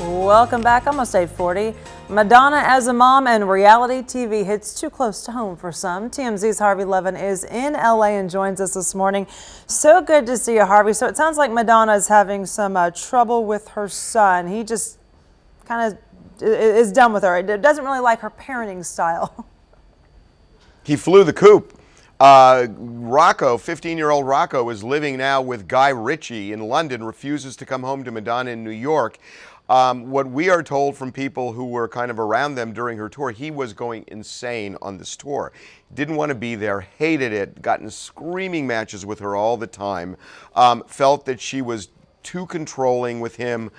Welcome back. Almost 8:40. Madonna as a mom and reality TV hits too close to home for some. TMZ's Harvey Levin is in LA and joins us this morning. So good to see you, Harvey. So it sounds like Madonna is having some trouble with her son. He just kind of is done with her. It doesn't really like her parenting style. He flew the coop. Rocco, 15-year-old Rocco, is living now with Guy Ritchie in London, refuses to come home to Madonna in New York. What we are told from people who were kind of around them during her tour, he was going insane on this tour. Didn't want to be there, hated it, got in screaming matches with her all the time, felt that she was too controlling with him.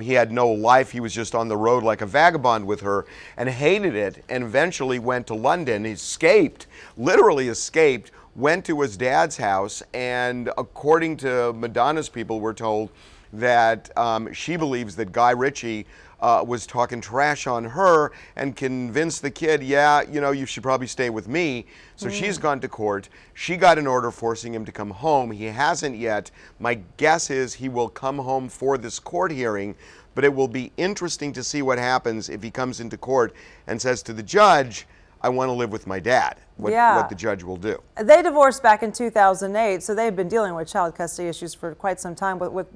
He had no life. He was just on the road like a vagabond with her and hated it, and eventually went to London. He escaped, literally escaped, went to his dad's house, and according to Madonna's people, we're told that she believes that Guy Ritchie was talking trash on her and convinced the kid, yeah, you know, you should probably stay with me. So she's gone to court. She got an order forcing him to come home. He hasn't yet. My guess is he will come home for this court hearing, but it will be interesting to see what happens if he comes into court and says to the judge, I want to live with my dad, what the judge will do. They divorced back in 2008, so they've been dealing with child custody issues for quite some time with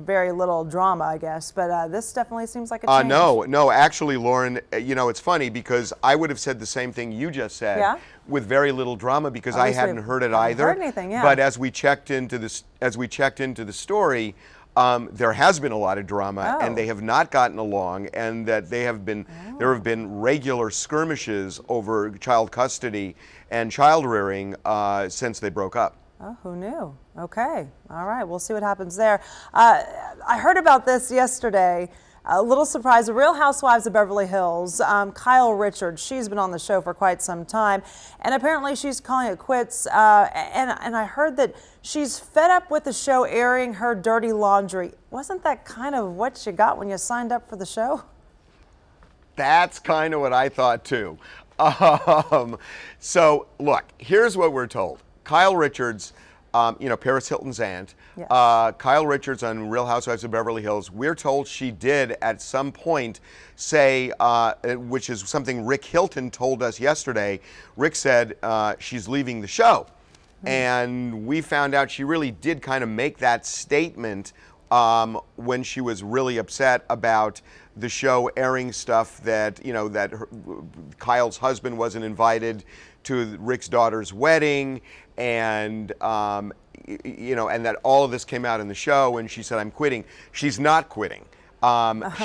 very little drama, I guess. But this definitely seems like a change. No, actually, Lauren, you know, it's funny because I would have said the same thing you just said with very little drama because I hadn't heard it either. Heard anything, yeah. But as we checked into the story, there has been a lot of drama, and they have not gotten along, and that there have been regular skirmishes over child custody and child rearing since they broke up. Oh, who knew? Okay, all right, we'll see what happens there. I heard about this yesterday. A little surprise, the Real Housewives of Beverly Hills, Kyle Richards, she's been on the show for quite some time, and apparently she's calling it quits, and I heard that she's fed up with the show airing her dirty laundry. Wasn't that kind of what you got when you signed up for the show? That's kind of what I thought too. So look, here's what we're told. Kyle Richards, you know, Paris Hilton's aunt, yes. Kyle Richards on Real Housewives of Beverly Hills, we're told she did at some point say, which is something Rick Hilton told us yesterday. Rick said she's leaving the show. And we found out she really did kind of make that statement when she was really upset about the show airing stuff that, you know, that Kyle's husband wasn't invited to Rick's daughter's wedding, and you know, and that all of this came out in the show, and she said, I'm quitting. She's not quitting.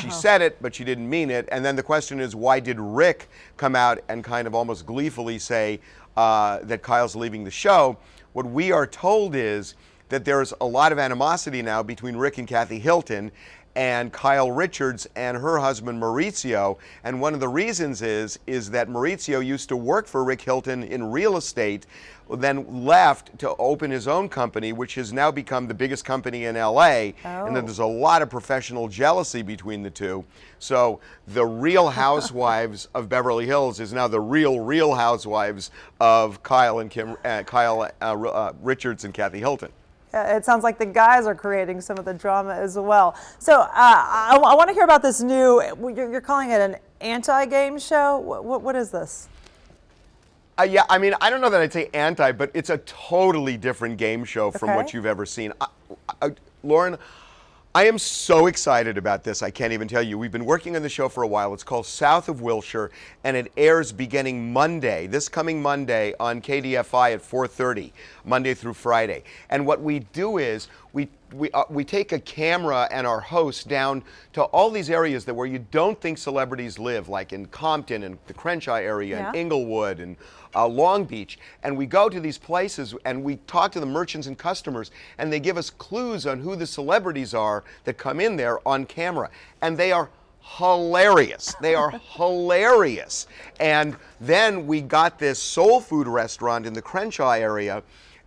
She said it, but she didn't mean it. And then the question is, why did Rick come out and kind of almost gleefully say that Kyle's leaving the show? What we are told is that there's a lot of animosity now between Rick and Kathy Hilton and Kyle Richards and her husband Maurizio, and one of the reasons is that Maurizio used to work for Rick Hilton in real estate, then left to open his own company, which has now become the biggest company in LA, and that there's a lot of professional jealousy between the two. So the Real Housewives of Beverly Hills is now the Real Housewives of Kyle Richards and Kathy Hilton. It sounds like the guys are creating some of the drama as well. So I want to hear about this new, you're calling it an anti-game show? What is this? Yeah, I mean, I don't know that I'd say anti, but it's a totally different game show from what you've ever seen. Lauren, I am so excited about this, I can't even tell you. We've been working on the show for a while. It's called South of Wilshire, and it airs beginning Monday, this coming Monday, on KDFI at 4:30, Monday through Friday. And what we do is we take a camera and our host down to all these areas where you don't think celebrities live, like in Compton and the Crenshaw area, and Inglewood and Long Beach. And we go to these places and we talk to the merchants and customers, and they give us clues on who the celebrities are that come in there on camera. And they are hilarious. They are hilarious. And then we got this soul food restaurant in the Crenshaw area,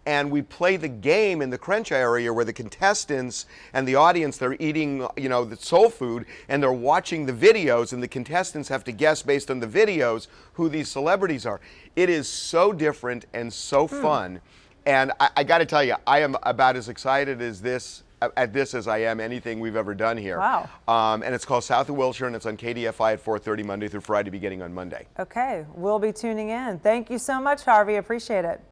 and we play the game in the Crenshaw area where the contestants and the audience, they're eating, you know, the soul food, and they're watching the videos, and the contestants have to guess based on the videos who these celebrities are. It is so different and so fun. And I got to tell you, I am about as excited as this at this as I am anything we've ever done here. Wow. And it's called South of Wilshire, and it's on KDFI at 4:30 Monday through Friday, beginning on Monday. Okay, we'll be tuning in. Thank you so much, Harvey. Appreciate it.